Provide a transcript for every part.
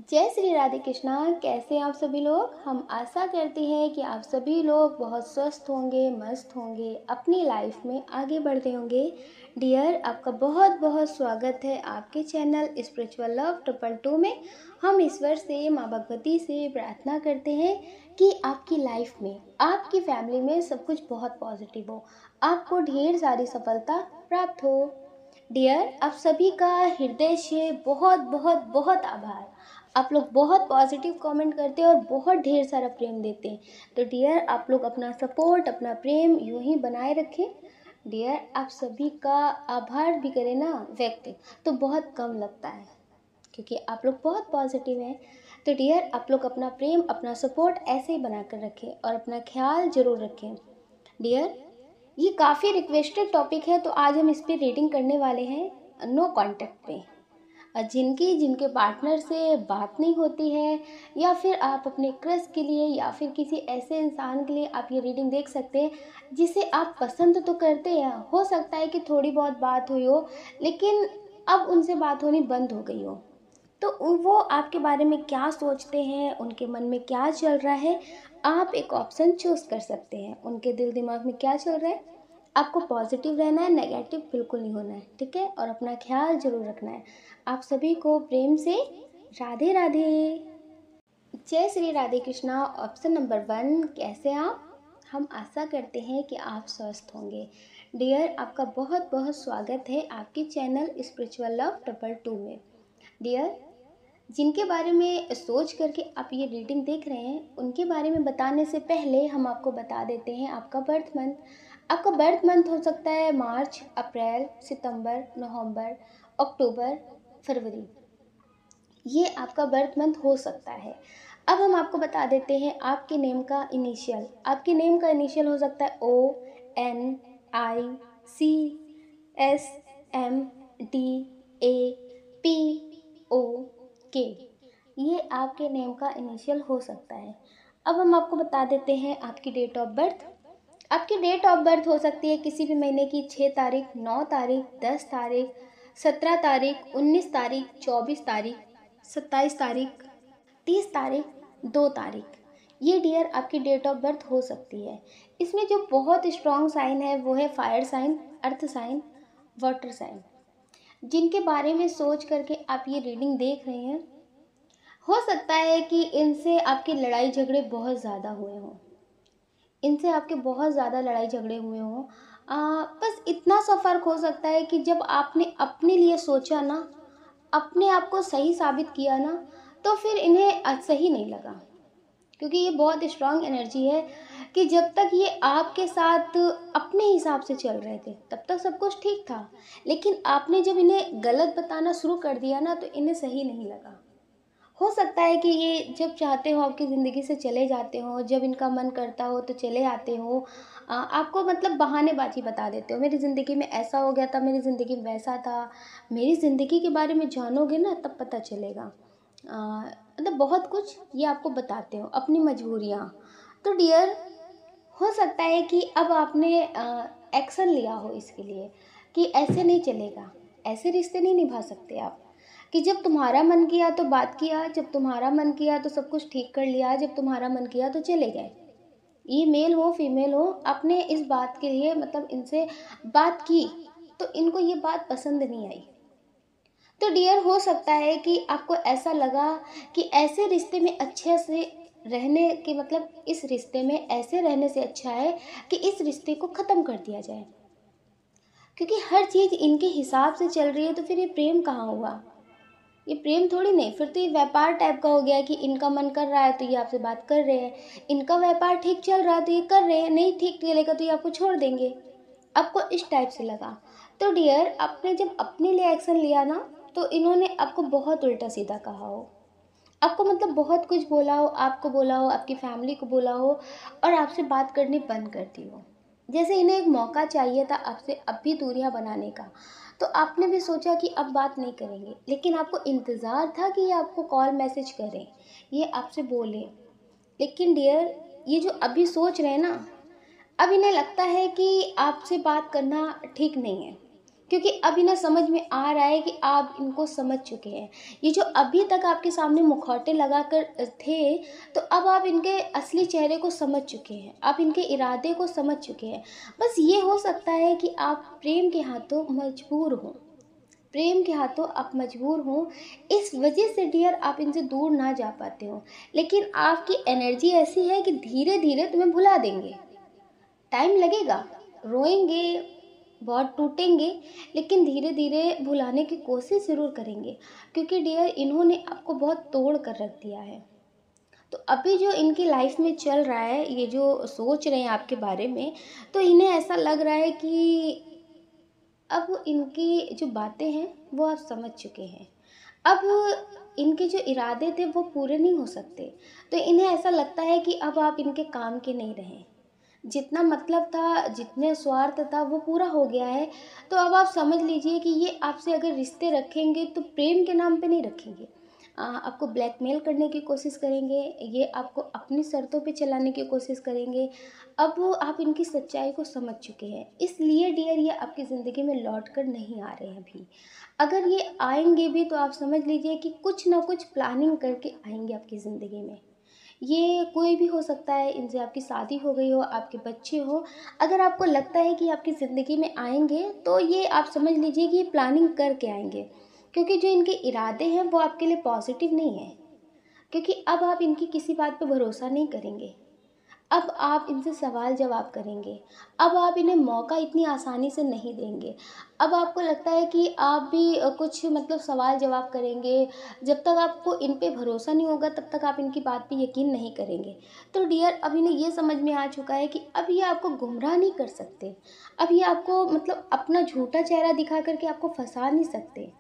जय श्री राधे कृष्णा। कैसे हैं आप सभी लोग। हम आशा करते हैं कि आप सभी लोग बहुत स्वस्थ होंगे, मस्त होंगे, अपनी लाइफ में आगे बढ़ते होंगे। डियर, आपका बहुत बहुत स्वागत है आपके चैनल स्पिरिचुअल लव 222 में। हम ईश्वर से, माँ भगवती से प्रार्थना करते हैं कि आपकी लाइफ में, आपकी फैमिली में सब कुछ बहुत पॉजिटिव हो, आपको ढेर सारी सफलता प्राप्त हो। डियर, आप सभी का हृदय से बहुत बहुत बहुत आभार। आप लोग बहुत पॉजिटिव कमेंट करते हैं और बहुत ढेर सारा प्रेम देते हैं। तो डियर, आप लोग अपना सपोर्ट, अपना प्रेम यूं ही बनाए रखें। डियर, आप सभी का आभार भी करें ना व्यक्त, तो बहुत कम लगता है, क्योंकि आप लोग बहुत पॉजिटिव हैं। तो डियर, आप लोग अपना प्रेम, अपना सपोर्ट ऐसे ही बना कर रखें और अपना ख्याल ज़रूर रखें। डियर, ये काफ़ी रिक्वेस्टेड टॉपिक है, तो आज हम इस पर रीडिंग करने वाले हैं नो कॉन्टैक्ट पे। जिनके पार्टनर से बात नहीं होती है, या फिर आप अपने क्रश के लिए या फिर किसी ऐसे इंसान के लिए आप ये रीडिंग देख सकते हैं जिसे आप पसंद तो करते हैं। हो सकता है कि थोड़ी बहुत बात हुई हो, लेकिन अब उनसे बात होनी बंद हो गई हो। तो वो आपके बारे में क्या सोचते हैं, उनके मन में क्या चल रहा है, आप एक ऑप्शन चूज कर सकते हैं। उनके दिल दिमाग में क्या चल रहा है, आपको पॉजिटिव रहना है, नेगेटिव बिल्कुल नहीं होना है, ठीक है। और अपना ख्याल जरूर रखना है। आप सभी को प्रेम से राधे राधे। जय श्री राधे कृष्णा। ऑप्शन नंबर 1, कैसे आप। हम आशा करते हैं कि आप स्वस्थ होंगे। डियर, आपका बहुत बहुत स्वागत है आपके चैनल स्पिरिचुअल लव 222 में। डियर, जिनके बारे में सोच करके आप ये रीडिंग देख रहे हैं, उनके बारे में बताने से पहले हम आपको बता देते हैं आपका बर्थ मंथ। आपका बर्थ मंथ हो सकता है मार्च, अप्रैल, सितंबर, नवंबर, अक्टूबर, फरवरी। ये आपका बर्थ मंथ हो सकता है। अब हम आपको बता देते हैं आपके नेम का इनिशियल। आपके नेम का इनिशियल हो सकता है ONICSMDAPOK। ये आपके नेम का इनिशियल हो सकता है। अब हम आपको बता देते हैं आपकी डेट ऑफ बर्थ। आपकी डेट ऑफ बर्थ हो सकती है किसी भी महीने की 6 तारीख, 9 तारीख, 10 तारीख, 17 तारीख, 19 तारीख, 24 तारीख, 27 तारीख, 30 तारीख, 2 तारीख। ये डियर आपकी डेट ऑफ बर्थ हो सकती है। इसमें जो बहुत स्ट्रॉन्ग साइन है वो है fire sign, earth sign, water sign. जिनके बारे में सोच करके आप ये रीडिंग देख रहे हैं, हो सकता है कि इनसे आपकी लड़ाई झगड़े बहुत ज़्यादा हुए हों। इनसे आपके बहुत ज़्यादा लड़ाई झगड़े हुए हों। बस इतना सा फ़र्क हो सकता है कि जब आपने अपने लिए सोचा ना, अपने आप को सही साबित किया ना, तो फिर इन्हें सही नहीं लगा। क्योंकि ये बहुत स्ट्रांग एनर्जी है कि जब तक ये आपके साथ अपने हिसाब से चल रहे थे तब तक सब कुछ ठीक था, लेकिन आपने जब इन्हें गलत बताना शुरू कर दिया ना, तो इन्हें सही नहीं लगा। हो सकता है कि ये जब चाहते हो आपकी ज़िंदगी से चले जाते हो, जब इनका मन करता हो तो चले आते हो। आपको मतलब बहानेबाजी बता देते हो, मेरी ज़िंदगी में ऐसा हो गया था, मेरी ज़िंदगी में वैसा था। मेरी ज़िंदगी के बारे में जानोगे ना तब पता चलेगा। मतलब बहुत कुछ ये आपको बताते हो, अपनी मजबूरियाँ। तो डियर, हो सकता है कि अब आपने एक्शन लिया हो इसके लिए कि ऐसे नहीं चलेगा, ऐसे रिश्ते नहीं निभा सकते आप। कि जब तुम्हारा मन किया तो बात किया, जब तुम्हारा मन किया तो सब कुछ ठीक कर लिया, जब तुम्हारा मन किया तो चले गए। ये मेल हो फीमेल हो, आपने इस बात के लिए मतलब इनसे बात की तो इनको ये बात पसंद नहीं आई। तो डियर, हो सकता है कि आपको ऐसा लगा कि ऐसे रिश्ते में अच्छे से रहने के मतलब इस रिश्ते में ऐसे रहने से अच्छा है कि इस रिश्ते को ख़त्म कर दिया जाए। क्योंकि हर चीज़ इनके हिसाब से चल रही है, तो फिर ये प्रेम कहाँ हुआ। ये प्रेम थोड़ी नहीं, फिर तो ये व्यापार टाइप का हो गया कि इनका मन कर रहा है तो ये आपसे बात कर रहे हैं, इनका व्यापार ठीक चल रहा है तो ये कर रहे हैं, नहीं ठीक चलेगा तो ये आपको छोड़ देंगे। आपको इस टाइप से लगा। तो डियर, आपने जब अपने लिए एक्शन लिया ना, तो इन्होंने आपको बहुत उल्टा सीधा कहा हो, आपको मतलब बहुत कुछ बोला हो, आपको बोला हो, आपकी फैमिली को बोला हो, और आपसे बात करनी बंद कर दी हो। जैसे इन्हें एक मौका चाहिए था आपसे अब भी दूरियां बनाने का। तो आपने भी सोचा कि अब बात नहीं करेंगे, लेकिन आपको इंतज़ार था कि ये आपको कॉल मैसेज करें, ये आपसे बोले। लेकिन डियर, ये जो अभी सोच रहे हैं ना, अब इन्हें लगता है कि आपसे बात करना ठीक नहीं है। क्योंकि अब इन्हें समझ में आ रहा है कि आप इनको समझ चुके हैं। ये जो अभी तक आपके सामने मुखौटे लगाकर थे, तो अब आप इनके असली चेहरे को समझ चुके हैं, आप इनके इरादे को समझ चुके हैं। बस ये हो सकता है कि आप प्रेम के हाथों मजबूर हों, प्रेम के हाथों आप मजबूर हों, इस वजह से डियर आप इनसे दूर ना जा पाते हो। लेकिन आपकी एनर्जी ऐसी है कि धीरे धीरे तुम्हें भुला देंगे। टाइम लगेगा, रोएंगे, बहुत टूटेंगे, लेकिन धीरे धीरे भुलाने की कोशिश ज़रूर करेंगे, क्योंकि डियर इन्होंने आपको बहुत तोड़ कर रख दिया है। तो अभी जो इनकी लाइफ में चल रहा है, ये जो सोच रहे हैं आपके बारे में, तो इन्हें ऐसा लग रहा है कि अब इनकी जो बातें हैं वो आप समझ चुके हैं। अब इनके जो इरादे थे वो पूरे नहीं हो सकते, तो इन्हें ऐसा लगता है कि अब आप इनके काम के नहीं रहे। जितना मतलब था, जितने स्वार्थ था वो पूरा हो गया है। तो अब आप समझ लीजिए कि ये आपसे अगर रिश्ते रखेंगे तो प्रेम के नाम पे नहीं रखेंगे। आपको ब्लैकमेल करने की कोशिश करेंगे, ये आपको अपनी शर्तों पे चलाने की कोशिश करेंगे। अब आप इनकी सच्चाई को समझ चुके हैं, इसलिए डियर ये आपकी ज़िंदगी में लौट कर नहीं आ रहे हैं अभी। अगर ये आएंगे भी तो आप समझ लीजिए कि कुछ ना कुछ प्लानिंग करके आएंगे आपकी ज़िंदगी में। ये कोई भी हो सकता है, इनसे आपकी शादी हो गई हो, आपके बच्चे हो। अगर आपको लगता है कि आपकी ज़िंदगी में आएंगे तो ये आप समझ लीजिए कि ये प्लानिंग करके आएंगे, क्योंकि जो इनके इरादे हैं वो आपके लिए पॉजिटिव नहीं है। क्योंकि अब आप इनकी किसी बात पे भरोसा नहीं करेंगे, अब आप इनसे सवाल जवाब करेंगे, अब आप इन्हें मौका इतनी आसानी से नहीं देंगे। अब आपको लगता है कि आप भी कुछ मतलब सवाल जवाब करेंगे, जब तक आपको इन पे भरोसा नहीं होगा तब तक आप इनकी बात पे यकीन नहीं करेंगे। तो डियर अब इन्हें ये समझ में आ चुका है कि अब ये आपको गुमराह नहीं कर सकते, अब ये आपको मतलब अपना झूठा चेहरा दिखा करके आपको फंसा नहीं सकते।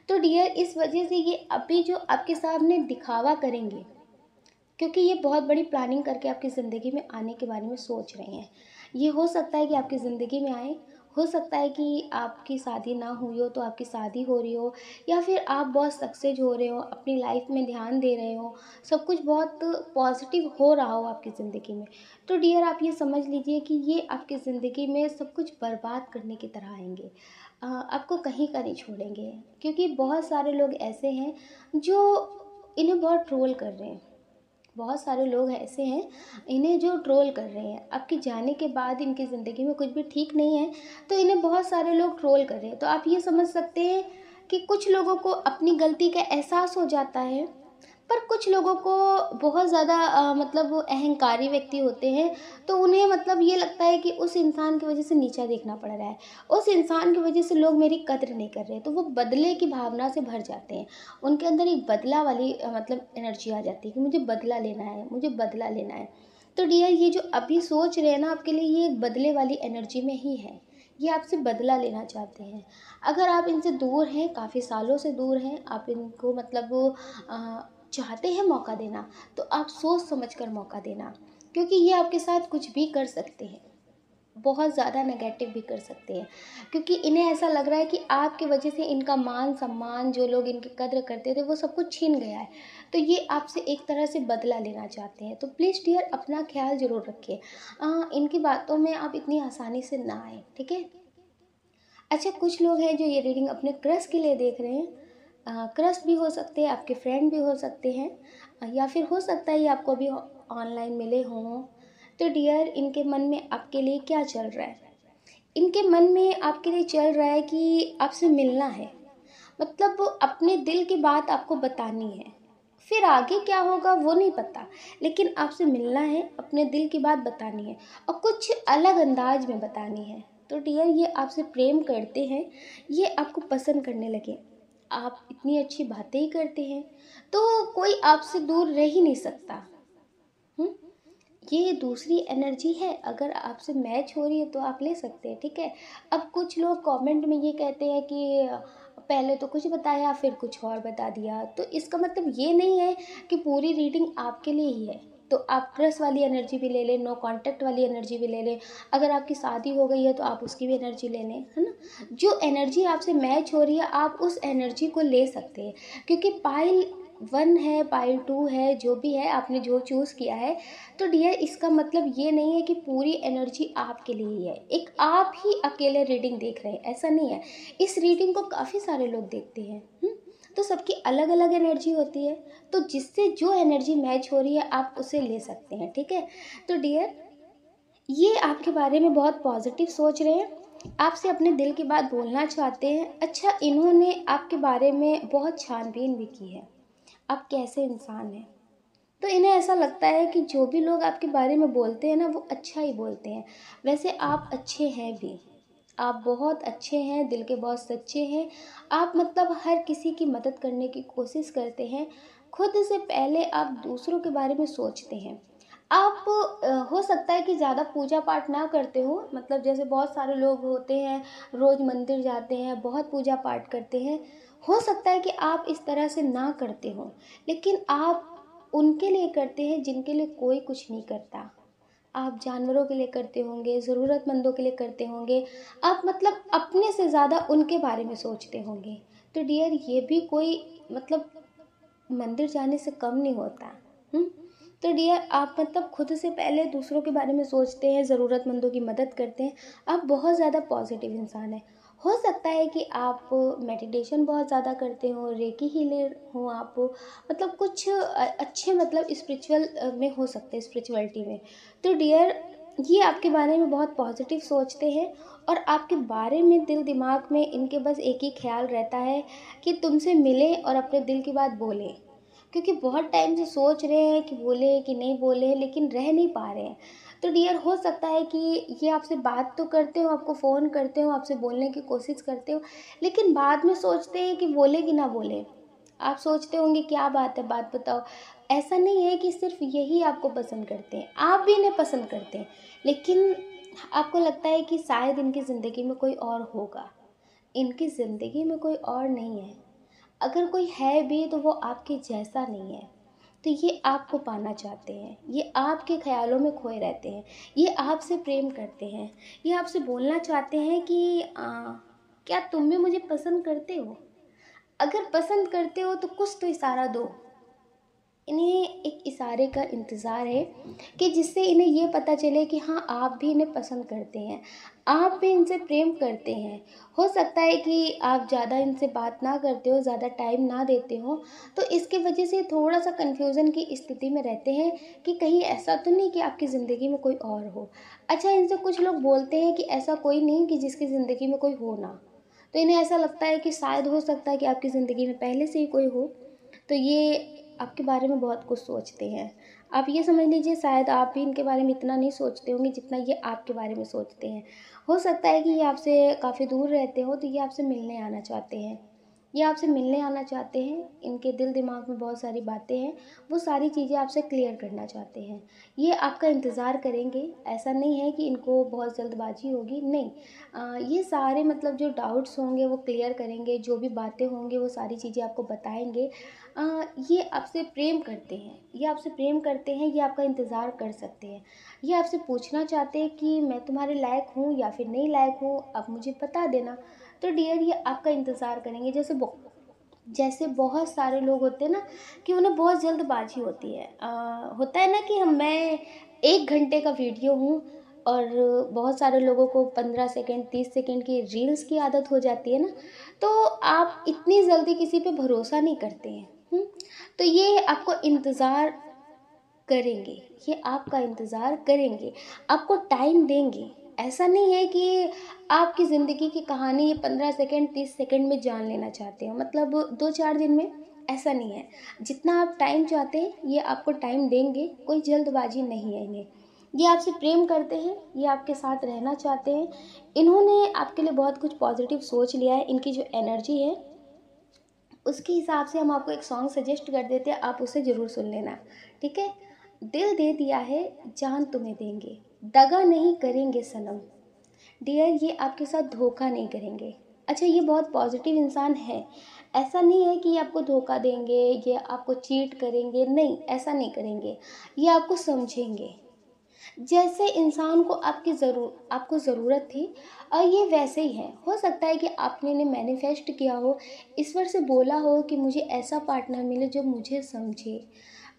तो डियर इस वजह से ये अभी जो आपके सामने दिखावा करेंगे, क्योंकि ये बहुत बड़ी प्लानिंग करके आपकी ज़िंदगी में आने के बारे में सोच रहे हैं। ये हो सकता है कि आपकी ज़िंदगी में आए, हो सकता है कि आपकी शादी ना हुई हो तो आपकी शादी हो रही हो, या फिर आप बहुत सक्सेस हो रहे हो, अपनी लाइफ में ध्यान दे रहे हो, सब कुछ बहुत पॉजिटिव हो रहा हो आपकी ज़िंदगी में। तो डियर आप ये समझ लीजिए कि ये आपकी ज़िंदगी में सब कुछ बर्बाद करने की तरह आएंगे, आपको कहीं का नहीं छोड़ेंगे। क्योंकि बहुत सारे लोग ऐसे हैं जो इन्हें बहुत ट्रोल कर रहे हैं, बहुत सारे लोग ऐसे हैं इन्हें जो ट्रोल कर रहे हैं। आपके जाने के बाद इनकी ज़िंदगी में कुछ भी ठीक नहीं है, तो इन्हें बहुत सारे लोग ट्रोल कर रहे हैं। तो आप ये समझ सकते हैं कि कुछ लोगों को अपनी गलती का एहसास हो जाता है, पर कुछ लोगों को बहुत ज़्यादा मतलब वो अहंकारी व्यक्ति होते हैं, तो उन्हें मतलब ये लगता है कि उस इंसान की वजह से नीचा देखना पड़ रहा है, उस इंसान की वजह से लोग मेरी कद्र नहीं कर रहे, तो वो बदले की भावना से भर जाते हैं। उनके अंदर एक बदला वाली मतलब एनर्जी आ जाती है कि मुझे बदला लेना है, मुझे बदला लेना है। तो डियर ये जो अभी सोच रहे हैं ना आपके लिए, ये एक बदले वाली एनर्जी में ही है, ये आपसे बदला लेना चाहते हैं। अगर आप इनसे दूर हैं, काफ़ी सालों से दूर हैं, आप इनको मतलब चाहते हैं मौका देना, तो आप सोच समझ कर मौका देना, क्योंकि ये आपके साथ कुछ भी कर सकते हैं, बहुत ज़्यादा नेगेटिव भी कर सकते हैं। क्योंकि इन्हें ऐसा लग रहा है कि आपकी वजह से इनका मान सम्मान, जो लोग इनकी कद्र करते थे, वो सब कुछ छीन गया है। तो ये आपसे एक तरह से बदला लेना चाहते हैं। तो प्लीज़ डियर अपना ख्याल ज़रूर रखिए, इनकी बातों में आप इतनी आसानी से ना आए, ठीक है। अच्छा, कुछ लोग हैं जो ये रीडिंग अपने क्रश के लिए देख रहे हैं। क्रश भी हो सकते हैं, आपके फ्रेंड भी हो सकते हैं, या फिर हो सकता है ये आपको अभी ऑनलाइन मिले हों। तो डियर इनके मन में आपके लिए क्या चल रहा है? इनके मन में आपके लिए चल रहा है कि आपसे मिलना है, मतलब वो अपने दिल की बात आपको बतानी है। फिर आगे क्या होगा वो नहीं पता, लेकिन आपसे मिलना है, अपने दिल की बात बतानी है, और कुछ अलग अंदाज में बतानी है। तो डियर ये आपसे प्रेम करते हैं, ये आपको पसंद करने लगे, आप इतनी अच्छी बातें ही करते हैं, तो कोई आपसे दूर रह ही नहीं सकता। हम्म ये दूसरी एनर्जी है, अगर आपसे मैच हो रही है तो आप ले सकते हैं, ठीक है। अब कुछ लोग कमेंट में ये कहते हैं कि पहले तो कुछ बताया फिर कुछ और बता दिया, तो इसका मतलब ये नहीं है कि पूरी रीडिंग आपके लिए ही है। तो आप क्रश वाली एनर्जी भी ले लें, नो कांटेक्ट वाली एनर्जी भी ले लें, अगर आपकी शादी हो गई है तो आप उसकी भी एनर्जी ले लें, है ना। जो एनर्जी आपसे मैच हो रही है आप उस एनर्जी को ले सकते हैं, क्योंकि पायल 1 है, पाइल 2 है, जो भी है आपने जो चूज़ किया है, तो डियर इसका मतलब ये नहीं है कि पूरी एनर्जी आपके लिए ही है। एक आप ही अकेले रीडिंग देख रहे हैं, ऐसा नहीं है। इस रीडिंग को काफ़ी सारे लोग देखते हैं। तो सबकी अलग अलग एनर्जी होती है, तो जिससे जो एनर्जी मैच हो रही है आप उसे ले सकते हैं, ठीक है। तो डियर ये आपके बारे में बहुत पॉजिटिव सोच रहे हैं, आपसे अपने दिल की बात बोलना चाहते हैं। अच्छा, इन्होंने आपके बारे में बहुत छानबीन भी की है, आप कैसे इंसान हैं। तो इन्हें ऐसा लगता है कि जो भी लोग आपके बारे में बोलते हैं ना, वो अच्छा ही बोलते हैं। वैसे आप अच्छे हैं भी, आप बहुत अच्छे हैं, दिल के बहुत सच्चे हैं। आप मतलब हर किसी की मदद करने की कोशिश करते हैं, खुद से पहले आप दूसरों के बारे में सोचते हैं। आप हो सकता है कि ज़्यादा पूजा पाठ ना करते हो, मतलब जैसे बहुत सारे लोग होते हैं, रोज़ मंदिर जाते हैं, बहुत पूजा पाठ करते हैं। हो सकता है कि आप इस तरह से ना करते हो, लेकिन आप उनके लिए करते हैं जिनके लिए कोई कुछ नहीं करता। आप जानवरों के लिए करते होंगे, ज़रूरतमंदों के लिए करते होंगे, आप मतलब अपने से ज़्यादा उनके बारे में सोचते होंगे। तो डियर ये भी कोई मतलब मंदिर जाने से कम नहीं होता। हुँ? तो डियर आप मतलब खुद से पहले दूसरों के बारे में सोचते हैं, ज़रूरतमंदों की मदद करते हैं, आप बहुत ज़्यादा पॉजिटिव इंसान हैं। हो सकता है कि आप मेडिटेशन बहुत ज़्यादा करते हो, रेकी हीलर हो आप, मतलब कुछ अच्छे मतलब स्पिरिचुअल में हो सकते हैं, स्पिरिचुअलिटी में। तो डियर ये आपके बारे में बहुत पॉजिटिव सोचते हैं, और आपके बारे में दिल दिमाग में इनके बस एक ही ख्याल रहता है कि तुमसे मिलें और अपने दिल की बात बोलें। क्योंकि बहुत टाइम से सोच रहे हैं कि बोले कि नहीं बोले, लेकिन रह नहीं पा रहे हैं। तो डियर हो सकता है कि ये आपसे बात तो करते हो, आपको फ़ोन करते हो, आपसे बोलने की कोशिश करते हो, लेकिन बाद में सोचते हैं कि बोले कि ना बोले। आप सोचते होंगे क्या बात है, बात बताओ। ऐसा नहीं है कि सिर्फ यही आपको पसंद करते हैं, आप भी इन्हें पसंद करते हैं, लेकिन आपको लगता है कि शायद इनकी ज़िंदगी में कोई और होगा। इनकी ज़िंदगी में कोई और नहीं है, अगर कोई है भी तो वो आपके जैसा नहीं है। तो ये आपको पाना चाहते हैं, ये आपके ख्यालों में खोए रहते हैं, ये आपसे प्रेम करते हैं, ये आपसे बोलना चाहते हैं कि क्या तुम भी मुझे पसंद करते हो? अगर पसंद करते हो तो कुछ तो इशारा दो। इन्हें एक इशारे का इंतज़ार है कि जिससे इन्हें ये पता चले कि हाँ, आप भी इन्हें पसंद करते हैं, आप भी इनसे प्रेम करते हैं। हो सकता है कि आप ज़्यादा इनसे बात ना करते हो, ज़्यादा टाइम ना देते हो, तो इसकी वजह से थोड़ा सा कन्फ्यूज़न की स्थिति में रहते हैं कि कहीं ऐसा तो नहीं कि आपकी ज़िंदगी में कोई और हो। अच्छा, इनसे कुछ लोग बोलते हैं कि ऐसा कोई नहीं कि जिसकी ज़िंदगी में कोई हो ना। तो इन्हें ऐसा लगता है कि शायद हो सकता है कि आपकी ज़िंदगी में पहले से ही कोई हो। तो ये आपके बारे में बहुत कुछ सोचते हैं। आप ये समझ लीजिए शायद आप भी इनके बारे में इतना नहीं सोचते होंगे जितना ये आपके बारे में सोचते हैं। हो सकता है कि ये आपसे काफ़ी दूर रहते हो, तो ये आपसे मिलने आना चाहते हैं। ये आपसे मिलने आना चाहते हैं, इनके दिल दिमाग में बहुत सारी बातें हैं, वो सारी चीज़ें आपसे क्लियर करना चाहते हैं। ये आपका इंतज़ार करेंगे, ऐसा नहीं है कि इनको बहुत जल्दबाजी होगी, नहीं। ये सारे मतलब जो डाउट्स होंगे वो क्लियर करेंगे, जो भी बातें होंगी वो सारी चीज़ें आपको बताएँगे। ये आपसे प्रेम करते हैं, ये आपसे प्रेम करते हैं, ये आपका इंतज़ार कर सकते हैं। ये आपसे पूछना चाहते हैं कि मैं तुम्हारे लायक हूँ या फिर नहीं लायक हूँ, अब मुझे बता देना। तो डियर ये आपका इंतज़ार करेंगे। जैसे बहुत सारे लोग होते हैं ना कि उन्हें बहुत जल्दबाजी होती है। होता है ना कि मैं 1 घंटे का वीडियो हूँ, और बहुत सारे लोगों को 15 सेकंड 30 सेकंड की रील्स की आदत हो जाती है ना, तो आप इतनी जल्दी किसी पे भरोसा नहीं करते हैं। तो ये आपको इंतज़ार करेंगे, ये आपका इंतज़ार करेंगे, आपको टाइम देंगे। ऐसा नहीं है कि आपकी ज़िंदगी की कहानी ये 15 सेकंड 30 सेकंड में जान लेना चाहते हो, मतलब 2-4 दिन में, ऐसा नहीं है। जितना आप टाइम चाहते हैं ये आपको टाइम देंगे, कोई जल्दबाजी नहीं है इन्हें। ये आपसे प्रेम करते हैं, ये आपके साथ रहना चाहते हैं। इन्होंने आपके लिए बहुत कुछ पॉजिटिव सोच लिया है, इनकी जो एनर्जी है उसके हिसाब से हम आपको एक सॉन्ग सजेस्ट कर देते हैं, आप उसे ज़रूर सुन लेना, ठीक है। दिल दे दिया है, जान तुम्हें देंगे, दगा नहीं करेंगे सनम। डियर ये आपके साथ धोखा नहीं करेंगे। अच्छा, ये बहुत पॉजिटिव इंसान है, ऐसा नहीं है कि ये आपको धोखा देंगे, ये आपको चीट करेंगे, नहीं, ऐसा नहीं करेंगे। ये आपको समझेंगे, जैसे इंसान को आपको ज़रूरत थी और ये वैसे ही है। हो सकता है कि आपने ने मैनिफेस्ट किया हो, ईश्वर से बोला हो कि मुझे ऐसा पार्टनर मिले जो मुझे समझे,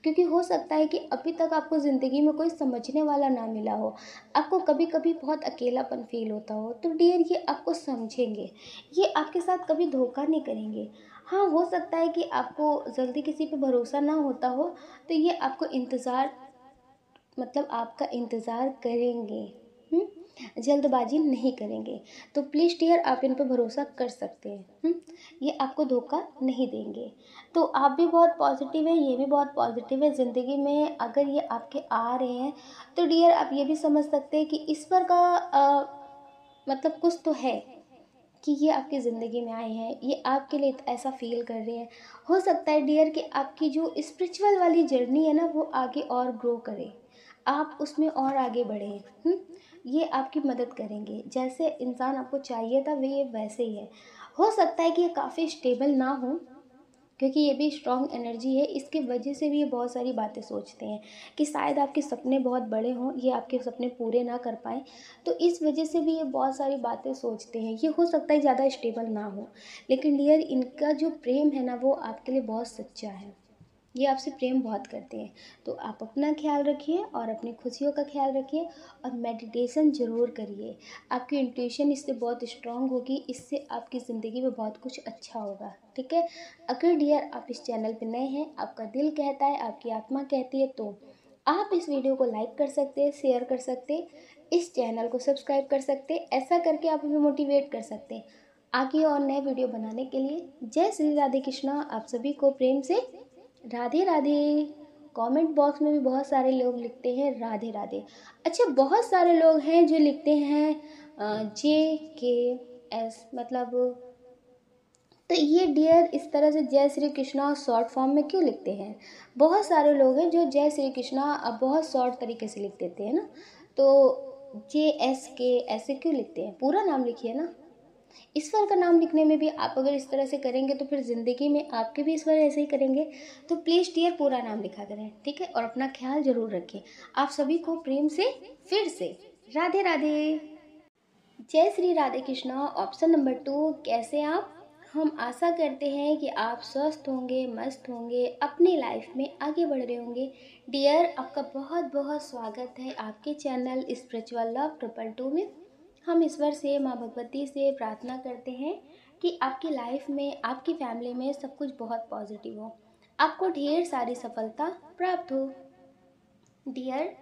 क्योंकि हो सकता है कि अभी तक आपको ज़िंदगी में कोई समझने वाला ना मिला हो, आपको कभी कभी बहुत अकेलापन फील होता हो, तो डियर ये आपको समझेंगे, ये आपके साथ कभी धोखा नहीं करेंगे। हाँ, हो सकता है कि आपको जल्दी किसी पे भरोसा ना होता हो, तो ये आपको इंतज़ार, मतलब आपका इंतज़ार करेंगे। जल्दबाजी नहीं करेंगे। तो प्लीज़ डियर आप इन पे भरोसा कर सकते हैं। ये आपको धोखा नहीं देंगे। तो आप भी बहुत पॉजिटिव हैं, ये भी बहुत पॉजिटिव है। ज़िंदगी में अगर ये आपके आ रहे हैं तो डियर आप ये भी समझ सकते हैं कि ईश्वर का मतलब कुछ तो है कि ये आपकी ज़िंदगी में आए हैं, ये आपके लिए ऐसा फ़ील कर रहे हैं। हो सकता है डियर कि आपकी जो स्पिरिचुअल वाली जर्नी है ना, वो आगे और ग्रो करे, आप उसमें और आगे बढ़ें। ये आपकी मदद करेंगे। जैसे इंसान आपको चाहिए था वे वैसे ही है। हो सकता है कि ये काफ़ी स्टेबल ना हो, क्योंकि ये भी स्ट्रॉन्ग एनर्जी है, इसके वजह से भी ये बहुत सारी बातें सोचते हैं कि शायद आपके सपने बहुत बड़े हों, ये आपके सपने पूरे ना कर पाएँ, तो इस वजह से भी ये बहुत सारी बातें सोचते हैं। ये हो सकता है ज़्यादा स्टेबल ना हो, लेकिन डियर इनका जो प्रेम है ना, वो आपके लिए बहुत सच्चा है। ये आपसे प्रेम बहुत करते हैं। तो आप अपना ख्याल रखिए और अपनी खुशियों का ख्याल रखिए और मेडिटेशन ज़रूर करिए। आपकी इंट्यूशन इससे बहुत स्ट्रांग होगी, इससे आपकी ज़िंदगी में बहुत कुछ अच्छा होगा। ठीक है। अगर डियर आप इस चैनल पे नए हैं, आपका दिल कहता है, आपकी आत्मा कहती है, तो आप इस वीडियो को लाइक कर सकते हैं, शेयर कर सकते हैं, इस चैनल को सब्सक्राइब कर सकते हैं। ऐसा करके आप हमें मोटिवेट कर सकते हैं आगे और नए वीडियो बनाने के लिए। जय श्री राधे कृष्णा। आप सभी को प्रेम से राधे राधे। कमेंट बॉक्स में भी बहुत सारे लोग लिखते हैं राधे राधे। अच्छा, बहुत सारे लोग हैं जो लिखते हैं JKS, मतलब तो ये डियर इस तरह से जय श्री कृष्णा शॉर्ट फॉर्म में क्यों लिखते हैं? बहुत सारे लोग हैं जो जय श्री कृष्णा अब बहुत शॉर्ट तरीके से लिख देते हैं ना, तो JSK ऐसे क्यों लिखते हैं? पूरा नाम लिखिए ना। ईश्वर का नाम लिखने में भी आप अगर इस तरह से करेंगे तो फिर ज़िंदगी में आपके भी ईश्वर ऐसे ही करेंगे। तो प्लीज़ डियर पूरा नाम लिखा करें, ठीक है? और अपना ख्याल ज़रूर रखें। आप सभी को प्रेम से फिर से राधे राधे। जय श्री राधे कृष्णा। ऑप्शन नंबर 2, कैसे आप? हम आशा करते हैं कि आप स्वस्थ होंगे, मस्त होंगे, अपनी लाइफ में आगे बढ़ रहे होंगे। डियर आपका बहुत बहुत स्वागत है आपके चैनल स्पिरिचुअल लव 222 में। हम ईश्वर से, माँ भगवती से प्रार्थना करते हैं कि आपकी लाइफ में, आपकी फैमिली में सब कुछ बहुत पॉजिटिव हो, आपको ढेर सारी सफलता प्राप्त हो। डियर,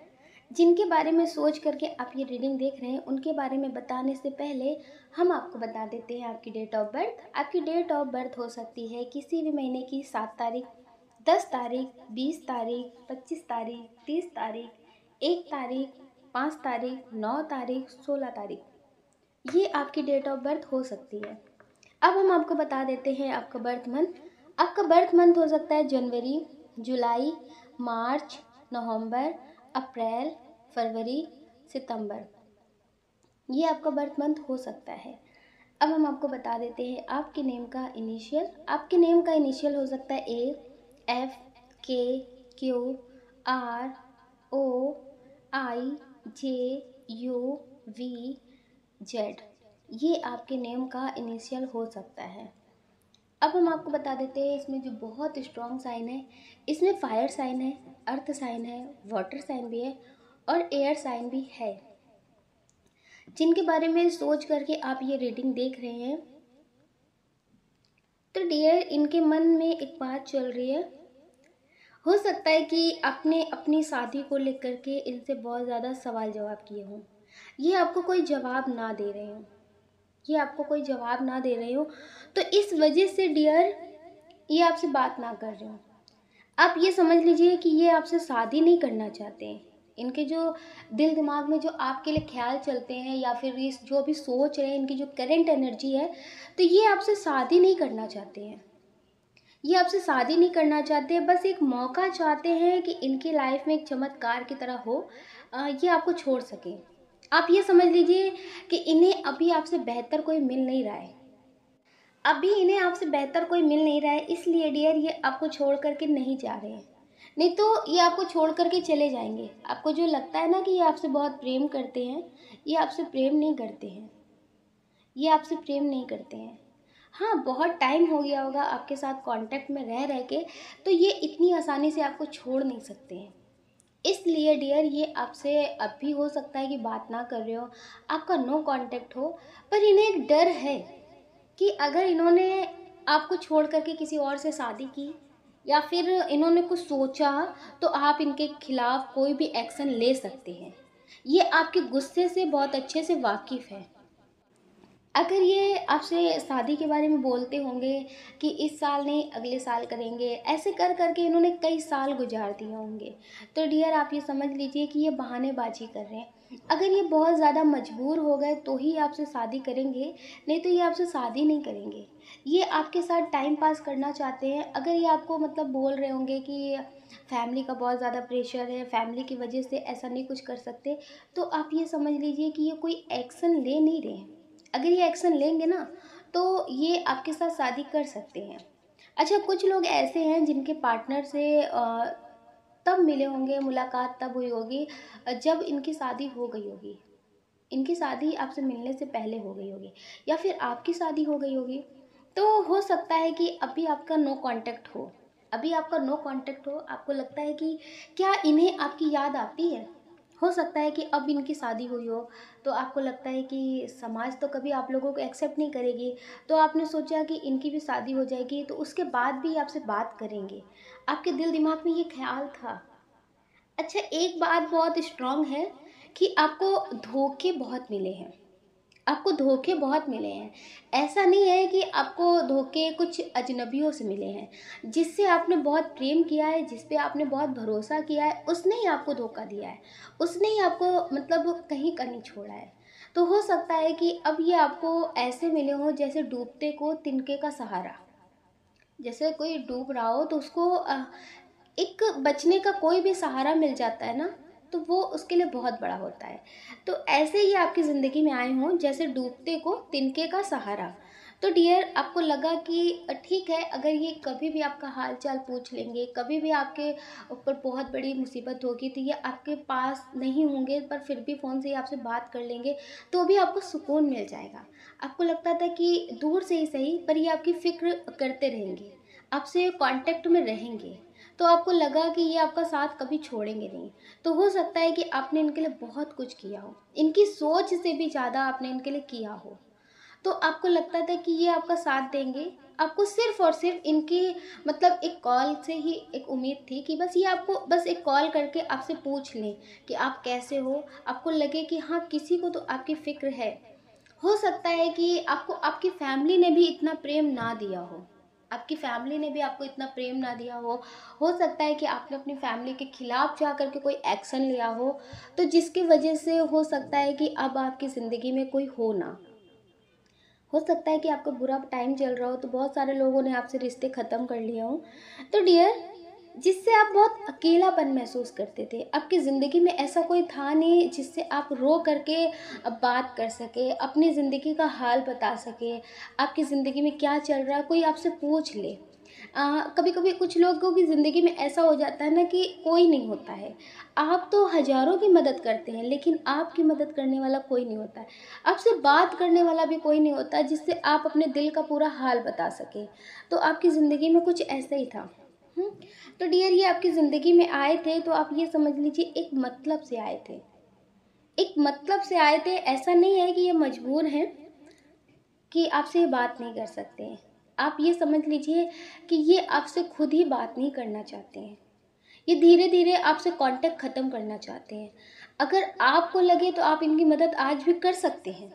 जिनके बारे में सोच करके आप ये रीडिंग देख रहे हैं, उनके बारे में बताने से पहले हम आपको बता देते हैं आपकी डेट ऑफ बर्थ। आपकी डेट ऑफ बर्थ हो सकती है किसी भी महीने की 7 तारीख, 10 तारीख, 20 तारीख, 25 तारीख, 30 तारीख, 1 तारीख, 5 तारीख, 9 तारीख, 16 तारीख, ये आपकी डेट ऑफ बर्थ हो सकती है। अब हम आपको बता देते हैं आपका बर्थ मंथ। आपका बर्थ मंथ हो सकता है जनवरी, जुलाई, मार्च, नवंबर, अप्रैल, फरवरी, सितंबर, ये आपका बर्थ मंथ हो सकता है। अब हम आपको बता देते हैं आपके नेम का इनिशियल। आपके नेम का इनिशियल हो सकता है AFKQROIJUVZ, ये आपके नेम का इनिशियल हो सकता है। अब हम आपको बता देते हैं इसमें जो बहुत स्ट्रॉन्ग साइन है, इसमें फायर साइन है, अर्थ साइन है, वाटर साइन भी है और एयर साइन भी है। जिनके बारे में सोच करके आप ये रीडिंग देख रहे हैं, तो डियर इनके मन में एक बात चल रही है। हो सकता है कि आपने अपनी शादी को लेकर के इनसे बहुत ज़्यादा सवाल जवाब किए हों, ये आपको कोई जवाब ना दे रहे हो, ये आपको कोई जवाब ना दे रहे हो, तो इस वजह से डियर ये आपसे बात ना कर रहे हो। आप ये समझ लीजिए कि ये आपसे शादी नहीं करना चाहते हैं। इनके जो दिल दिमाग में जो आपके लिए ख्याल चलते हैं या फिर ये जो अभी सोच रहे हैं, इनकी जो करंट एनर्जी है, तो ये आपसे शादी नहीं करना चाहते हैं। ये आपसे शादी नहीं करना चाहते, बस एक मौका चाहते हैं कि इनकी लाइफ में एक चमत्कार की तरह हो, ये आपको छोड़ सके। आप ये समझ लीजिए कि इन्हें अभी आपसे बेहतर कोई मिल नहीं रहा है, अभी इन्हें आपसे बेहतर कोई मिल नहीं रहा है, इसलिए डियर ये आपको छोड़ करके नहीं जा रहे हैं। नहीं तो ये आपको छोड़ कर के चले जाएंगे। आपको जो लगता है ना कि ये आपसे बहुत प्रेम करते हैं, ये आपसे प्रेम नहीं करते हैं, ये आपसे प्रेम नहीं करते हैं। हाँ, बहुत टाइम हो गया होगा आपके साथ कांटेक्ट में रह रह के, तो ये इतनी आसानी से आपको छोड़ नहीं सकते हैं। इसलिए डियर, ये आपसे अब भी हो सकता है कि बात ना कर रहे हो, आपका नो कांटेक्ट हो, पर इन्हें एक डर है कि अगर इन्होंने आपको छोड़ करके किसी और से शादी की, या फिर इन्होंने कुछ सोचा, तो आप इनके खिलाफ कोई भी एक्शन ले सकते हैं। ये आपके गुस्से से बहुत अच्छे से वाकिफ़ है। अगर ये आपसे शादी के बारे में बोलते होंगे कि इस साल नहीं अगले साल करेंगे, ऐसे कर करके इन्होंने कई साल गुजार दिए होंगे, तो डियर आप ये समझ लीजिए कि ये बहानेबाजी कर रहे हैं। अगर ये बहुत ज़्यादा मजबूर हो गए तो ही आपसे शादी करेंगे, नहीं तो ये आपसे शादी नहीं करेंगे। ये आपके साथ टाइम पास करना चाहते हैं। अगर ये आपको मतलब बोल रहे होंगे कि फैमिली का बहुत ज़्यादा प्रेशर है, फैमिली की वजह से ऐसा नहीं कुछ कर सकते, तो आप ये समझ लीजिए कि ये कोई एक्शन ले नहीं रहे हैं। अगर ये एक्शन लेंगे ना, तो ये आपके साथ शादी कर सकते हैं। अच्छा, कुछ लोग ऐसे हैं जिनके पार्टनर से तब मिले होंगे, मुलाकात तब हुई होगी जब इनकी शादी हो गई होगी। इनकी शादी आपसे मिलने से पहले हो गई होगी, या फिर आपकी शादी हो गई होगी। तो हो सकता है कि अभी आपका नो कांटेक्ट हो, अभी आपका नो कांटेक्ट हो, आपको लगता है कि क्या इन्हें आपकी याद आती है। हो सकता है कि अब इनकी शादी हुई हो, तो आपको लगता है कि समाज तो कभी आप लोगों को एक्सेप्ट नहीं करेगी, तो आपने सोचा कि इनकी भी शादी हो जाएगी तो उसके बाद भी आपसे बात करेंगे। आपके दिल दिमाग में ये ख्याल था। अच्छा, एक बात बहुत स्ट्रांग है कि आपको धोखे बहुत मिले हैं। आपको धोखे बहुत मिले हैं। ऐसा नहीं है कि आपको धोखे कुछ अजनबियों से मिले हैं। जिससे आपने बहुत प्रेम किया है, जिस पे आपने बहुत भरोसा किया है, उसने ही आपको धोखा दिया है। उसने ही आपको मतलब कहीं का नहीं छोड़ा है। तो हो सकता है कि अब ये आपको ऐसे मिले हों जैसे डूबते को तिनके का सहारा। जैसे कोई डूब रहा हो तो उसको एक बचने का कोई भी सहारा मिल जाता है ना, तो वो उसके लिए बहुत बड़ा होता है। तो ऐसे ही आपकी ज़िंदगी में आए हों जैसे डूबते को तिनके का सहारा। तो डियर, आपको लगा कि ठीक है, अगर ये कभी भी आपका हाल चाल पूछ लेंगे, कभी भी आपके ऊपर बहुत बड़ी मुसीबत होगी तो ये आपके पास नहीं होंगे, पर फिर भी फ़ोन से ही आपसे बात कर लेंगे, तो भी आपको सुकून मिल जाएगा। आपको लगता था कि दूर से ही सही, पर ये आपकी फ़िक्र करते रहेंगे, आपसे कांटेक्ट में रहेंगे, तो आपको लगा कि ये आपका साथ कभी छोड़ेंगे नहीं। तो हो सकता है कि आपने इनके लिए बहुत कुछ किया हो, इनकी सोच से भी ज़्यादा आपने इनके लिए किया हो। तो आपको लगता था कि ये आपका साथ देंगे। आपको सिर्फ और सिर्फ इनकी मतलब एक कॉल से ही एक उम्मीद थी कि बस ये आपको बस एक कॉल करके आपसे पूछ लें कि आप कैसे हो। आपको लगे कि हाँ, किसी को तो आपकी फ़िक्र है। हो सकता है कि आपको आपकी फैमिली ने भी इतना प्रेम ना दिया हो, आपकी फैमिली ने भी आपको इतना प्रेम ना दिया हो सकता है कि आपने अपनी फैमिली के खिलाफ जा करके कोई एक्शन लिया हो, तो जिसकी वजह से हो सकता है कि अब आपकी ज़िंदगी में कोई हो ना। हो सकता है कि आपका बुरा टाइम चल रहा हो तो बहुत सारे लोगों ने आपसे रिश्ते ख़त्म कर लिए हों। तो डियर, जिससे आप बहुत अकेलापन महसूस करते थे, आपकी ज़िंदगी में ऐसा कोई था नहीं जिससे आप रो करके अब बात कर सके, अपनी ज़िंदगी का हाल बता सके, आपकी ज़िंदगी में क्या चल रहा है कोई आपसे पूछ ले। कभी कभी कुछ लोगों की ज़िंदगी में ऐसा हो जाता है ना कि कोई नहीं होता है। आप तो हज़ारों की मदद करते हैं, लेकिन आपकी मदद करने वाला कोई नहीं होता है। आपसे बात करने वाला भी कोई नहीं होता जिससे आप अपने दिल का पूरा हाल बता सकें। तो आपकी ज़िंदगी में कुछ ऐसा ही था। हम्म, तो डियर, ये आपकी ज़िंदगी में आए थे तो आप ये समझ लीजिए एक मतलब से आए थे। एक मतलब से आए थे, ऐसा नहीं है कि ये मजबूर हैं कि आपसे ये बात नहीं कर सकते हैं। आप ये समझ लीजिए कि ये आपसे खुद ही बात नहीं करना चाहते हैं। ये धीरे धीरे आपसे कांटेक्ट ख़त्म करना चाहते हैं। अगर आपको लगे तो आप इनकी मदद आज भी कर सकते हैं,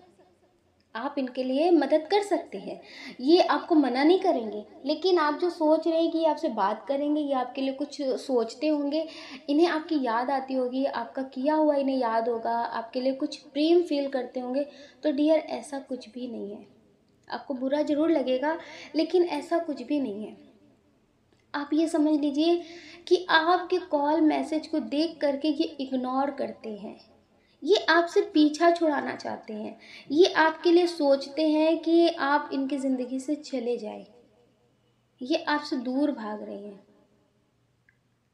आप इनके लिए मदद कर सकते हैं, ये आपको मना नहीं करेंगे। लेकिन आप जो सोच रहे हैं कि ये आपसे बात करेंगे, ये आपके लिए कुछ सोचते होंगे, इन्हें आपकी याद आती होगी, आपका किया हुआ इन्हें याद होगा, आपके लिए कुछ प्रेम फील करते होंगे, तो डियर ऐसा कुछ भी नहीं है। आपको बुरा ज़रूर लगेगा, लेकिन ऐसा कुछ भी नहीं है। आप ये समझ लीजिए कि आपके कॉल मैसेज को देख करके ये इग्नोर करते हैं, ये आपसे पीछा छुड़ाना चाहते हैं, ये आपके लिए सोचते हैं कि आप इनकी ज़िंदगी से चले जाएं, ये आपसे दूर भाग रहे हैं।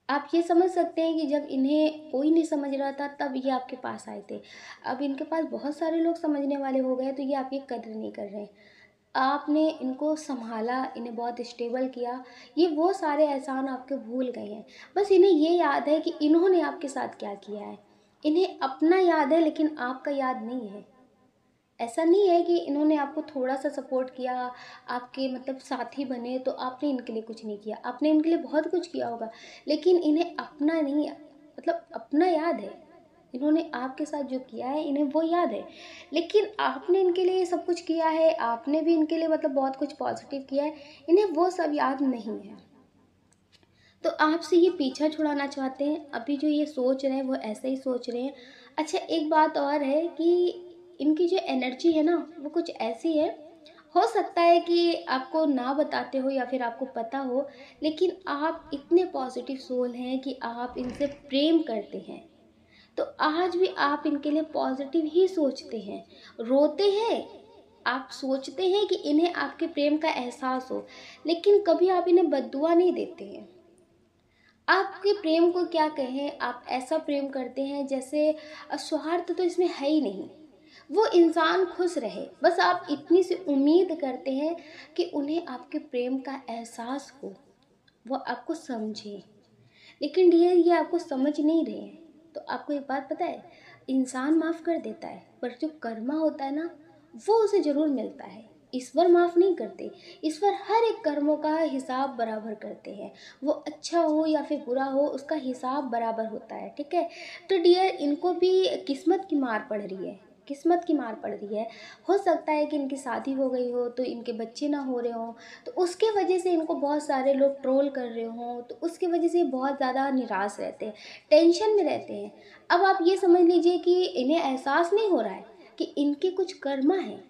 आप ये समझ सकते हैं कि जब इन्हें कोई नहीं समझ रहा था तब ये आपके पास आए थे। अब इनके पास बहुत सारे लोग समझने वाले हो गए तो ये आपकी कदर नहीं कर रहे हैं। आपने इनको सँभाला, इन्हें बहुत स्टेबल किया, ये वो सारे एहसान आपके भूल गए हैं। बस इन्हें ये याद है कि इन्होंने आपके साथ क्या किया है। इन्हें अपना याद है लेकिन आपका याद नहीं है। ऐसा नहीं है कि इन्होंने आपको थोड़ा-सा सपोर्ट किया, आपके मतलब साथी बने तो आपने इनके लिए कुछ नहीं किया। आपने इनके लिए बहुत कुछ किया होगा, लेकिन इन्हें अपना नहीं मतलब अपना याद है। इन्होंने आपके साथ जो किया है इन्हें वो याद है। लेकिन आपने इनके लिए सब कुछ किया है, आपने भी इनके लिए मतलब बहुत कुछ पॉज़िटिव किया है, इन्हें वो सब याद नहीं है। तो आपसे ये पीछा छुड़ाना चाहते हैं, अभी जो ये सोच रहे हैं वो ऐसे ही सोच रहे हैं। अच्छा एक बात और है कि इनकी जो एनर्जी है ना वो कुछ ऐसी है, हो सकता है कि आपको ना बताते हो या फिर आपको पता हो, लेकिन आप इतने पॉजिटिव सोल हैं कि आप इनसे प्रेम करते हैं। तो आज भी आप इनके लिए पॉजिटिव ही सोचते हैं, रोते हैं, आप सोचते हैं कि इन्हें आपके प्रेम का एहसास हो, लेकिन कभी आप इन्हें बद्दुआ नहीं देते हैं। आपके प्रेम को क्या कहें, आप ऐसा प्रेम करते हैं जैसे स्वार्थ तो इसमें है ही नहीं। वो इंसान खुश रहे, बस आप इतनी सी उम्मीद करते हैं कि उन्हें आपके प्रेम का एहसास हो, वो आपको समझे। लेकिन डियर ये आपको समझ नहीं रहे हैं। तो आपको एक बात पता है, इंसान माफ़ कर देता है पर जो कर्मा होता है ना वो उसे ज़रूर मिलता है। ईश्वर माफ़ नहीं करते, ईश्वर हर एक कर्मों का हिसाब बराबर करते हैं। वो अच्छा हो या फिर बुरा हो उसका हिसाब बराबर होता है, ठीक है। तो डियर इनको भी किस्मत की मार पड़ रही है, किस्मत की मार पड़ रही है। हो सकता है कि इनकी शादी हो गई हो तो इनके बच्चे ना हो रहे हों, तो उसके वजह से इनको बहुत सारे लोग ट्रोल कर रहे हों, तो उसकी वजह से बहुत ज़्यादा निराश रहते हैं, टेंशन में रहते हैं। अब आप ये समझ लीजिए कि इन्हें एहसास नहीं हो रहा है कि इनके कुछ कर्मा है।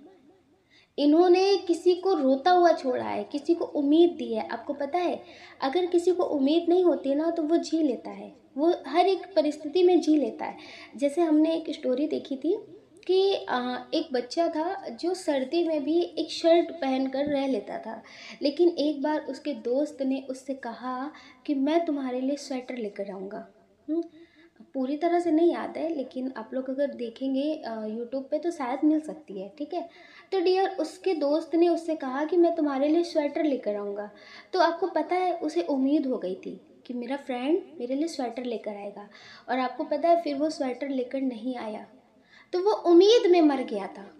इन्होंने किसी को रोता हुआ छोड़ा है, किसी को उम्मीद दी है। आपको पता है अगर किसी को उम्मीद नहीं होती ना तो वो जी लेता है, वो हर एक परिस्थिति में जी लेता है। जैसे हमने एक स्टोरी देखी थी कि एक बच्चा था जो सर्दी में भी एक शर्ट पहन कर रह लेता था, लेकिन एक बार उसके दोस्त ने उससे कहा कि मैं तुम्हारे लिए स्वेटर लेकर आऊँगा। पूरी तरह से नहीं याद है लेकिन आप लोग अगर देखेंगे यूट्यूब पे तो शायद मिल सकती है, ठीक है। तो डियर उसके दोस्त ने उससे कहा कि मैं तुम्हारे लिए स्वेटर लेकर आऊँगा। तो आपको पता है उसे उम्मीद हो गई थी कि मेरा फ्रेंड मेरे लिए स्वेटर लेकर आएगा, और आपको पता है फिर वो स्वेटर लेकर नहीं आया। तो वो उम्मीद में मर गया था,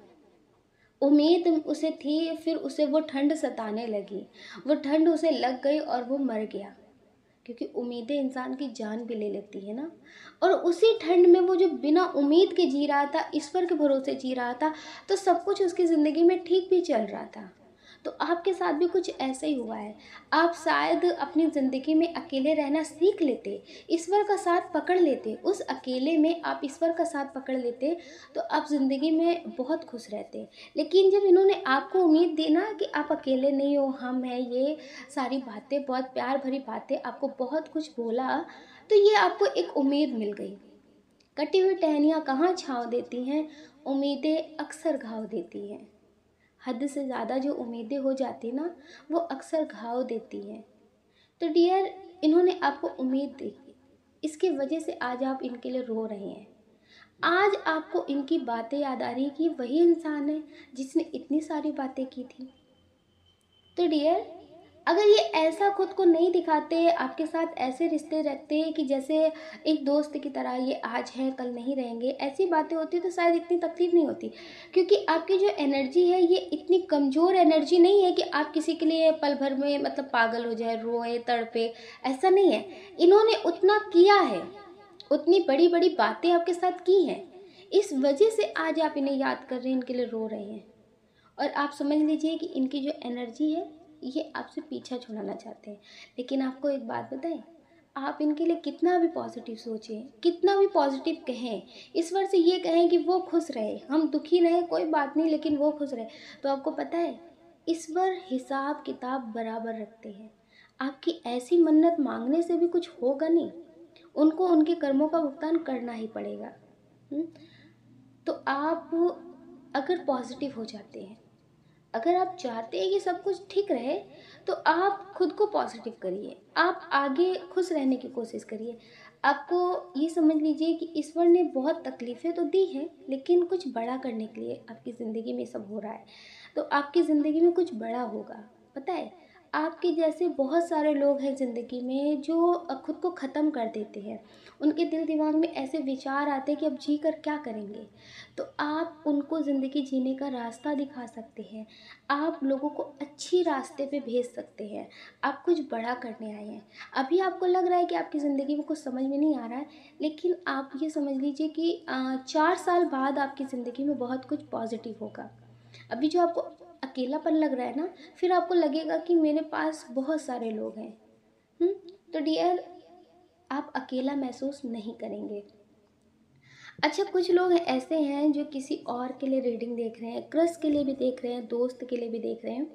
उम्मीद उसे थी, फिर उसे वो ठंड सताने लगी, वो ठंड उसे लग गई और वो मर गया। क्योंकि उम्मीदें इंसान की जान भी ले लेती है ना। और उसी ठंड में वो जो बिना उम्मीद के जी रहा था, ईश्वर के भरोसे जी रहा था, तो सब कुछ उसकी ज़िंदगी में ठीक भी चल रहा था। तो आपके साथ भी कुछ ऐसा ही हुआ है। आप शायद अपनी ज़िंदगी में अकेले रहना सीख लेते, ईश्वर का साथ पकड़ लेते, उस अकेले में आप ईश्वर का साथ पकड़ लेते तो आप ज़िंदगी में बहुत खुश रहते। लेकिन जब इन्होंने आपको उम्मीद दी ना कि आप अकेले नहीं हो, हम हैं, ये सारी बातें बहुत प्यार भरी बातें आपको बहुत कुछ बोला, तो ये आपको एक उम्मीद मिल गई। कटी हुई टहनियाँ कहाँ छाँव देती हैं, उम्मीदें अक्सर घाव देती हैं। हद से ज़्यादा जो उम्मीदें हो जाती ना वो अक्सर घाव देती हैं। तो डियर इन्होंने आपको उम्मीद दी, इसकी वजह से आज आप इनके लिए रो रहे हैं। आज आपको इनकी बातें याद आ रही कि वही इंसान है जिसने इतनी सारी बातें की थी। तो डियर अगर ये ऐसा खुद को नहीं दिखाते, आपके साथ ऐसे रिश्ते रखते हैं कि जैसे एक दोस्त की तरह, ये आज है कल नहीं रहेंगे, ऐसी बातें होती तो शायद इतनी तकलीफ नहीं होती। क्योंकि आपकी जो एनर्जी है ये इतनी कमज़ोर एनर्जी नहीं है कि आप किसी के लिए पल भर में मतलब पागल हो जाए, रोए तड़पे, ऐसा नहीं है। इन्होंने उतना किया है, उतनी बड़ी बड़ी बातें आपके साथ की हैं, इस वजह से आज आप इन्हें याद कर रहे हैं, इनके लिए रो रहे हैं। और आप समझ लीजिए कि इनकी जो एनर्जी है ये आपसे पीछा छुड़ाना चाहते हैं। लेकिन आपको एक बात बताएं, आप इनके लिए कितना भी पॉजिटिव सोचें, कितना भी पॉजिटिव कहें, ईश्वर से ये कहें कि वो खुश रहे, हम दुखी रहे कोई बात नहीं लेकिन वो खुश रहे, तो आपको पता है ईश्वर हिसाब किताब बराबर रखते हैं। आपकी ऐसी मन्नत मांगने से भी कुछ होगा नहीं, उनको उनके कर्मों का भुगतान करना ही पड़ेगा। हुँ? तो आप अगर पॉजिटिव हो जाते हैं अगर आप चाहते हैं कि सब कुछ ठीक रहे तो आप खुद को पॉजिटिव करिए, आप आगे खुश रहने की कोशिश करिए। आपको ये समझ लीजिए कि ईश्वर ने बहुत तकलीफ़ें तो दी हैं, लेकिन कुछ बड़ा करने के लिए आपकी ज़िंदगी में सब हो रहा है। तो आपकी ज़िंदगी में कुछ बड़ा होगा। पता है, आपके जैसे बहुत सारे लोग हैं ज़िंदगी में जो खुद को ख़त्म कर देते हैं। उनके दिल दिमाग में ऐसे विचार आते हैं कि अब जी कर क्या करेंगे। तो आप उनको ज़िंदगी जीने का रास्ता दिखा सकते हैं, आप लोगों को अच्छी रास्ते पे भेज सकते हैं। आप कुछ बड़ा करने आए हैं। अभी आपको लग रहा है कि आपकी ज़िंदगी में कुछ समझ में नहीं आ रहा है, लेकिन आप ये समझ लीजिए कि 4 साल बाद आपकी ज़िंदगी में बहुत कुछ पॉजिटिव होगा। अभी जो आपको अकेलापन लग रहा है ना, फिर आपको लगेगा कि मेरे पास बहुत सारे लोग हैं। तो डियर, आप अकेला महसूस नहीं करेंगे। अच्छा, कुछ लोग ऐसे हैं जो किसी और के लिए रीडिंग देख रहे हैं, क्रश के लिए भी देख रहे हैं, दोस्त के लिए भी देख रहे हैं।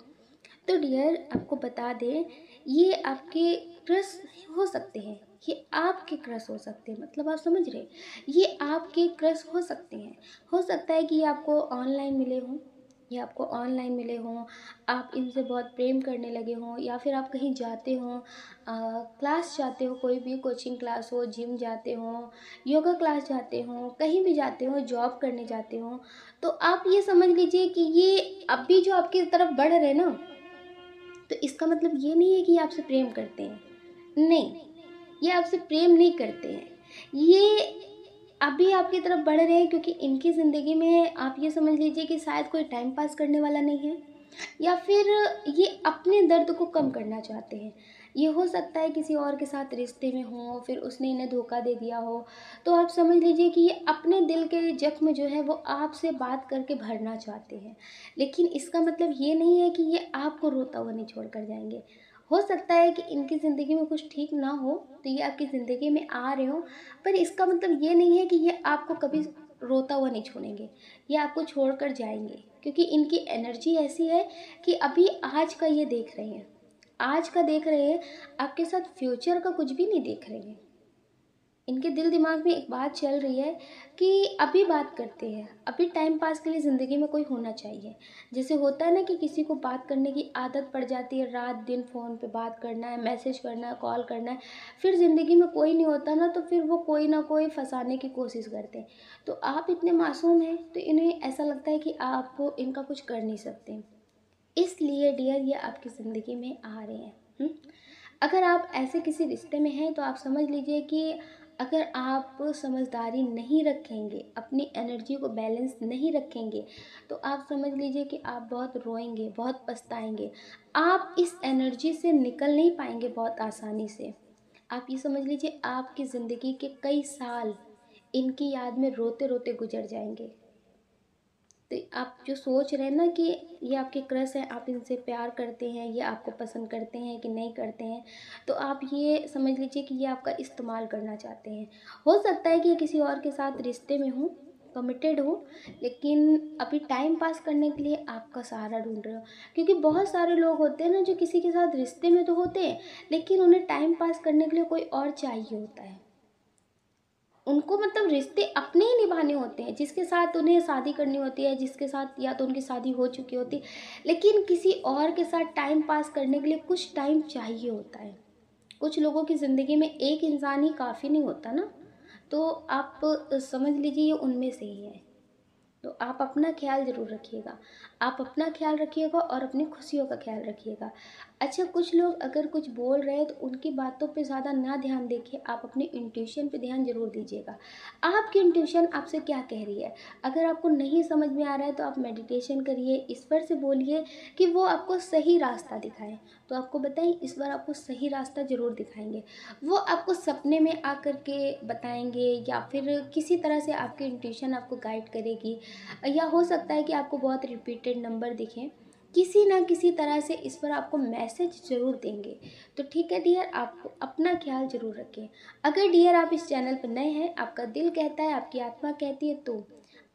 तो डियर, आपको बता दें, ये आपके क्रश हो सकते हैं, ये आपके क्रश हो सकते हैं। मतलब आप समझ रहे, ये आपके क्रश हो सकते हैं। हो सकता है कि ये आपको ऑनलाइन मिले हों, या आपको ऑनलाइन मिले हों, आप इनसे बहुत प्रेम करने लगे हों, या फिर आप कहीं जाते हों, क्लास जाते हो, कोई भी कोचिंग क्लास हो, जिम जाते हो, योगा क्लास जाते हो, कहीं भी जाते हो, जॉब करने जाते हो, तो आप ये समझ लीजिए कि ये अभी जो आपकी तरफ बढ़ रहे हैं ना, तो इसका मतलब ये नहीं है कि ये आपसे प्रेम करते हैं। नहीं, ये आपसे प्रेम नहीं करते हैं। ये अभी आपकी तरफ बढ़ रहे हैं क्योंकि इनकी ज़िंदगी में आप ये समझ लीजिए कि शायद कोई टाइम पास करने वाला नहीं है, या फिर ये अपने दर्द को कम करना चाहते हैं। ये हो सकता है किसी और के साथ रिश्ते में हो, फिर उसने इन्हें धोखा दे दिया हो। तो आप समझ लीजिए कि ये अपने दिल के जख्म जो है वो आपसे बात करके भरना चाहते हैं। लेकिन इसका मतलब ये नहीं है कि ये आपको रोता हुआ नहीं छोड़ कर जाएंगे। हो सकता है कि इनकी ज़िंदगी में कुछ ठीक ना हो, तो ये आपकी ज़िंदगी में आ रहे हो, पर इसका मतलब ये नहीं है कि ये आपको कभी रोता हुआ नहीं छोड़ेंगे। ये आपको छोड़कर जाएंगे, क्योंकि इनकी एनर्जी ऐसी है कि अभी आज का ये देख रहे हैं, आज का देख रहे हैं, आपके साथ फ्यूचर का कुछ भी नहीं देख रहे हैं। इनके दिल दिमाग में एक बात चल रही है कि अभी बात करते हैं, अभी टाइम पास के लिए ज़िंदगी में कोई होना चाहिए। जैसे होता है ना कि किसी को बात करने की आदत पड़ जाती है, रात दिन फ़ोन पे बात करना है, मैसेज करना है, कॉल करना है, फिर ज़िंदगी में कोई नहीं होता ना, तो फिर वो कोई ना कोई फंसाने की कोशिश करते हैं। तो आप इतने मासूम हैं, तो इन्हें ऐसा लगता है कि आप इनका कुछ कर नहीं सकते। इसलिए डियर, ये आपकी ज़िंदगी में आ रहे हैं। अगर आप ऐसे किसी रिश्ते में हैं तो आप समझ लीजिए कि अगर आप समझदारी नहीं रखेंगे, अपनी एनर्जी को बैलेंस नहीं रखेंगे, तो आप समझ लीजिए कि आप बहुत रोएंगे, बहुत पछताएंगे। आप इस एनर्जी से निकल नहीं पाएंगे बहुत आसानी से। आप ये समझ लीजिए आपकी ज़िंदगी के कई साल इनकी याद में रोते रोते गुजर जाएंगे। तो आप जो सोच रहे हैं ना कि ये आपके क्रश हैं, आप इनसे प्यार करते हैं, ये आपको पसंद करते हैं कि नहीं करते हैं, तो आप ये समझ लीजिए कि ये आपका इस्तेमाल करना चाहते हैं। हो सकता है कि ये किसी और के साथ रिश्ते में हो, कमिटेड हो, लेकिन अभी टाइम पास करने के लिए आपका सहारा ढूंढ रहे हो। क्योंकि बहुत सारे लोग होते हैं ना जो किसी के साथ रिश्ते में तो होते हैं, लेकिन उन्हें टाइम पास करने के लिए कोई और चाहिए होता है। उनको मतलब रिश्ते अपने ही निभाने होते हैं, जिसके साथ उन्हें शादी करनी होती है, जिसके साथ या तो उनकी शादी हो चुकी होती है, लेकिन किसी और के साथ टाइम पास करने के लिए कुछ टाइम चाहिए होता है। कुछ लोगों की ज़िंदगी में एक इंसान ही काफ़ी नहीं होता ना, तो आप समझ लीजिए ये उनमें से ही है। तो आप अपना ख्याल ज़रूर रखिएगा, आप अपना ख्याल रखिएगा और अपनी खुशियों का ख्याल रखिएगा। अच्छा, कुछ लोग अगर कुछ बोल रहे हैं तो उनकी बातों पे ज़्यादा ना ध्यान देखिए, आप अपनी इंट्यूशन पे ध्यान ज़रूर दीजिएगा। आपकी इंट्यूशन आपसे क्या कह रही है। अगर आपको नहीं समझ में आ रहा है तो आप मेडिटेशन करिए, ईश्वर से बोलिए कि वो आपको सही रास्ता दिखाएं। तो आपको बताएं, ईश्वर आपको सही रास्ता ज़रूर दिखाएंगे। वो आपको सपने में आकर के बताएंगे, या फिर किसी तरह से आपकी इंट्यूशन आपको गाइड करेगी, या हो सकता है कि आपको बहुत रिपीटेड नंबर दिखें। किसी ना किसी तरह से इस पर आपको मैसेज ज़रूर देंगे। तो ठीक है डियर, आप अपना ख्याल ज़रूर रखें। अगर डियर आप इस चैनल पर नए हैं, आपका दिल कहता है, आपकी आत्मा कहती है, तो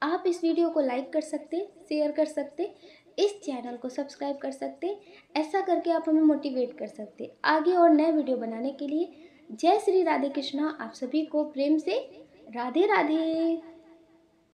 आप इस वीडियो को लाइक कर सकते, शेयर कर सकते, इस चैनल को सब्सक्राइब कर सकते। ऐसा करके आप हमें मोटिवेट कर सकते आगे और नए वीडियो बनाने के लिए। जय श्री राधे कृष्णा। आप सभी को प्रेम से राधे राधे।